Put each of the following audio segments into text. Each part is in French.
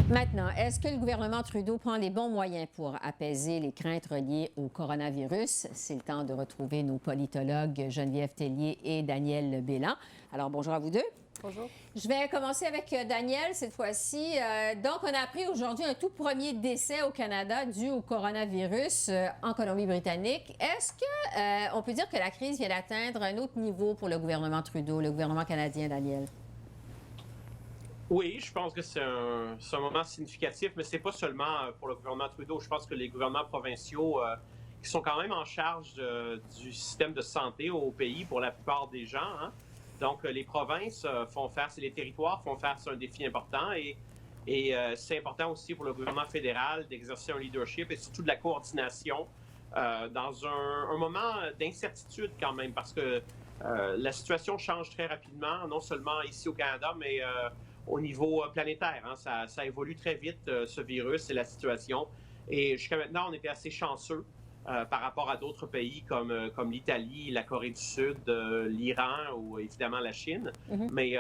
Maintenant, est-ce que le gouvernement Trudeau prend les bons moyens pour apaiser les craintes reliées au coronavirus? C'est le temps de retrouver nos politologues Geneviève Tellier et Daniel Bélan. Alors, bonjour à vous deux. Bonjour. Je vais commencer avec Daniel cette fois-ci. Donc, on a appris aujourd'hui un tout premier décès au Canada dû au coronavirus en Colombie-Britannique. Est-ce que on peut dire que la crise vient d'atteindre un autre niveau pour le gouvernement Trudeau, le gouvernement canadien, Daniel? Oui, je pense que c'est un moment significatif, mais c'est pas seulement pour le gouvernement Trudeau. Je pense que les gouvernements provinciaux qui sont quand même en charge du système de santé au pays pour la plupart des gens. Hein. Donc, les provinces font face, et les territoires font face à un défi important et c'est important aussi pour le gouvernement fédéral d'exercer un leadership et surtout de la coordination dans un moment d'incertitude quand même parce que la situation change très rapidement, non seulement ici au Canada, mais au niveau planétaire. Hein. Ça évolue très vite, ce virus et la situation. Et jusqu'à maintenant, on était assez chanceux par rapport à d'autres pays comme l'Italie, la Corée du Sud, l'Iran ou évidemment la Chine. Mais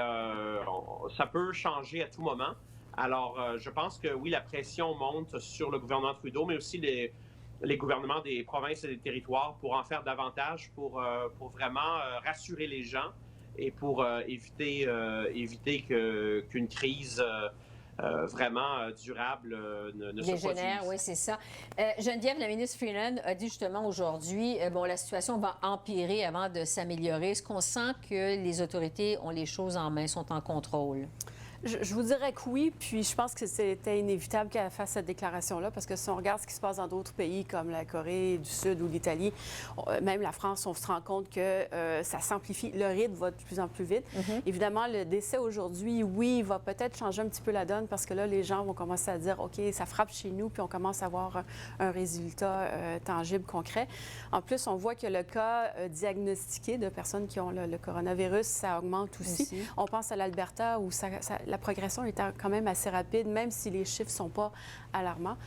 ça peut changer à tout moment. Alors, je pense que oui, la pression monte sur le gouvernement Trudeau, mais aussi les gouvernements des provinces et des territoires pour en faire davantage, pour vraiment rassurer les gens et pour éviter qu'une crise vraiment durable ne se Dégénère, produise. oui, c'est ça. Geneviève, la ministre Freeland a dit justement aujourd'hui, bon, la situation va empirer avant de s'améliorer. Est-ce qu'on sent que les autorités ont les choses en main, sont en contrôle? Je vous dirais que oui, puis je pense que c'était inévitable qu'elle fasse cette déclaration-là, parce que si on regarde ce qui se passe dans d'autres pays comme la Corée du Sud ou l'Italie, même la France, on se rend compte que ça s'amplifie, le rythme va de plus en plus vite. Évidemment, le décès aujourd'hui, oui, va peut-être changer un petit peu la donne, parce que là, les gens vont commencer à dire, OK, ça frappe chez nous, puis on commence à voir un résultat tangible, concret. En plus, on voit que le cas diagnostiqué de personnes qui ont le coronavirus, ça augmente aussi. On pense à l'Alberta, où la progression est quand même assez rapide, même si les chiffres ne sont pas alarmants.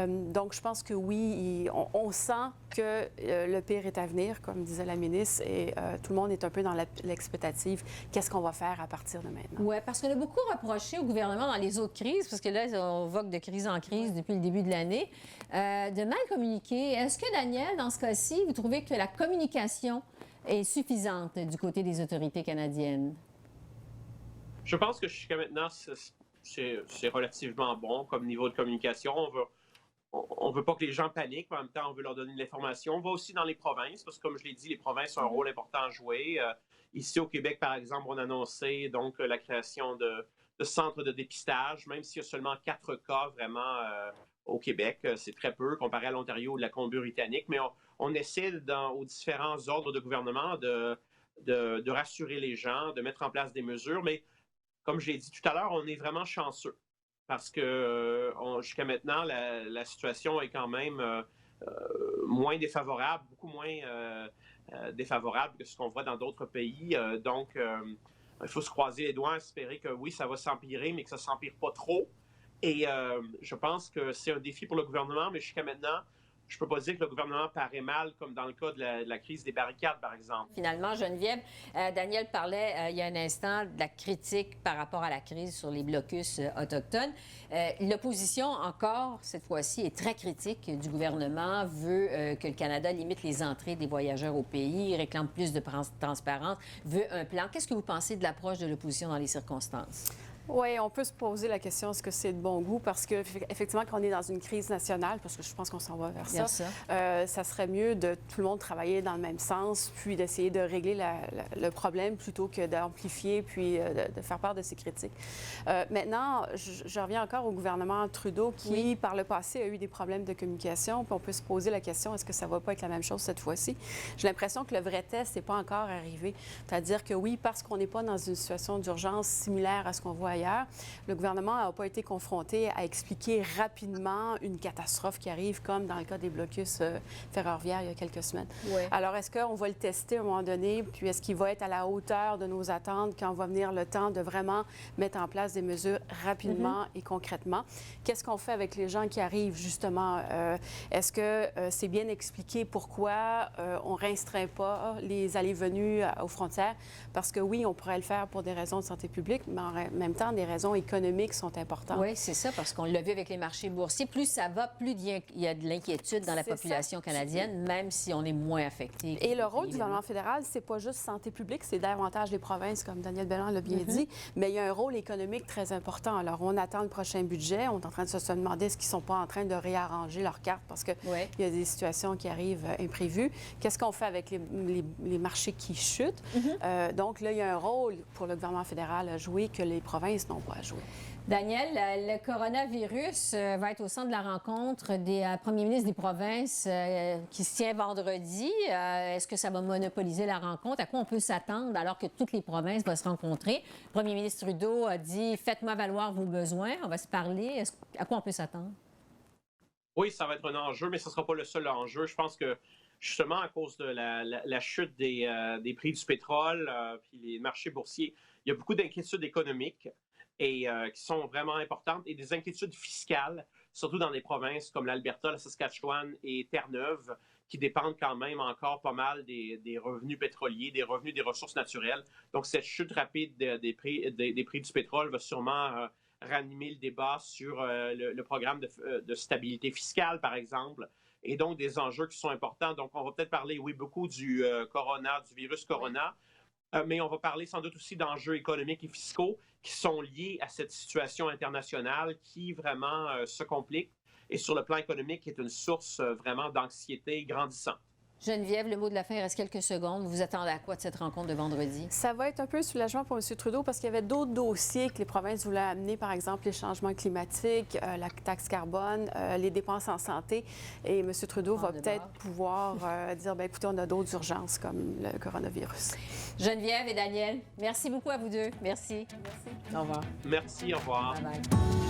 Donc, je pense que oui, on sent que le pire est à venir, comme disait la ministre, et tout le monde est un peu dans l'expectative. Qu'est-ce qu'on va faire à partir de maintenant? Oui, parce qu'on a beaucoup reproché au gouvernement dans les autres crises, parce que là, on vogue de crise en crise depuis le début de l'année, de mal communiquer. Est-ce que, Daniel, dans ce cas-ci, vous trouvez que la communication est suffisante du côté des autorités canadiennes? Je pense que jusqu'à maintenant, c'est relativement bon comme niveau de communication. On veut pas que les gens paniquent, mais en même temps, on veut leur donner de l'information. On va aussi dans les provinces, parce que comme je l'ai dit, les provinces ont un rôle important à jouer. Ici au Québec, par exemple, on a annoncé donc la création de centres de dépistage, même s'il y a seulement 4 cas vraiment au Québec. C'est très peu comparé à l'Ontario ou la Colombie-Britannique, mais on essaie aux différents ordres de gouvernement de rassurer les gens, de mettre en place des mesures, mais comme je l'ai dit tout à l'heure, on est vraiment chanceux parce que jusqu'à maintenant, la situation est quand même moins défavorable, beaucoup moins défavorable que ce qu'on voit dans d'autres pays. Donc, il faut se croiser les doigts, espérer que oui, ça va s'empirer, mais que ça ne s'empire pas trop. Et je pense que c'est un défi pour le gouvernement, mais jusqu'à maintenant, je ne peux pas dire que le gouvernement paraît mal, comme dans le cas de la crise des barricades, par exemple. Finalement, Geneviève, Daniel parlait il y a un instant de la critique par rapport à la crise sur les blocus autochtones. L'opposition, encore, cette fois-ci, est très critique du gouvernement, veut que le Canada limite les entrées des voyageurs au pays, réclame plus de transparence, veut un plan. Qu'est-ce que vous pensez de l'approche de l'opposition dans les circonstances? Oui, on peut se poser la question, est-ce que c'est de bon goût? Parce qu'effectivement, quand on est dans une crise nationale, parce que je pense qu'on s'en va vers ça serait mieux de tout le monde travailler dans le même sens, puis d'essayer de régler le problème plutôt que d'amplifier, puis de faire part de ses critiques. Maintenant, je reviens encore au gouvernement Trudeau qui, par le passé, a eu des problèmes de communication, puis on peut se poser la question, est-ce que ça ne va pas être la même chose cette fois-ci? J'ai l'impression que le vrai test n'est pas encore arrivé. C'est-à-dire que oui, parce qu'on n'est pas dans une situation d'urgence similaire à ce qu'on voit ailleurs, le gouvernement n'a pas été confronté à expliquer rapidement une catastrophe qui arrive, comme dans le cas des blocus ferroviaires il y a quelques semaines. Oui. Alors, est-ce qu'on va le tester à un moment donné, puis est-ce qu'il va être à la hauteur de nos attentes quand va venir le temps de vraiment mettre en place des mesures rapidement et concrètement? Qu'est-ce qu'on fait avec les gens qui arrivent, justement? Est-ce que c'est bien expliqué pourquoi on ne restreint pas les allées-venues aux frontières? Parce que oui, on pourrait le faire pour des raisons de santé publique, mais en même temps, important, des raisons économiques sont importantes. Oui, c'est ça, parce qu'on l'a vu avec les marchés boursiers. Plus ça va, plus il y a de l'inquiétude dans la C'est population ça. canadienne, même si on est moins affecté. Et le rôle du gouvernement fédéral, c'est pas juste santé publique, c'est davantage les provinces, comme Daniel Bélan l'a bien dit, mais il y a un rôle économique très important. Alors, on attend le prochain budget, on est en train de se demander est-ce qu'ils sont pas en train de réarranger leurs cartes parce qu'il y a des situations qui arrivent imprévues. Qu'est-ce qu'on fait avec les marchés qui chutent? Donc là, il y a un rôle pour le gouvernement fédéral à jouer que les provinces n'ont pas à jouer. Daniel, le coronavirus va être au centre de la rencontre des premiers ministres des provinces qui se tient vendredi. Est-ce que ça va monopoliser la rencontre? À quoi on peut s'attendre alors que toutes les provinces vont se rencontrer? Le premier ministre Trudeau a dit « Faites-moi valoir vos besoins. » On va se parler. À quoi on peut s'attendre? Oui, ça va être un enjeu, mais ce ne sera pas le seul enjeu. Je pense que justement, à cause de la chute des prix du pétrole puis les marchés boursiers, il y a beaucoup d'inquiétudes économiques et qui sont vraiment importantes et des inquiétudes fiscales, surtout dans des provinces comme l'Alberta, la Saskatchewan et Terre-Neuve, qui dépendent quand même encore pas mal des revenus pétroliers, des revenus des ressources naturelles. Donc, cette chute rapide des prix du pétrole va sûrement ranimer le débat sur le programme de stabilité fiscale, par exemple, et donc des enjeux qui sont importants. Donc, on va peut-être parler, oui, beaucoup du virus corona, mais on va parler sans doute aussi d'enjeux économiques et fiscaux qui sont liés à cette situation internationale qui vraiment se complique et sur le plan économique est une source vraiment d'anxiété grandissante. Geneviève, le mot de la fin, il reste quelques secondes. Vous attendez à quoi de cette rencontre de vendredi? Ça va être un peu un soulagement pour M. Trudeau parce qu'il y avait d'autres dossiers que les provinces voulaient amener, par exemple les changements climatiques, la taxe carbone, les dépenses en santé. Et M. Trudeau va peut-être pouvoir dire, bien, écoutez, on a d'autres urgences comme le coronavirus. Geneviève et Daniel, merci beaucoup à vous deux. Merci. Merci. Au revoir. Merci, au revoir. Bye bye.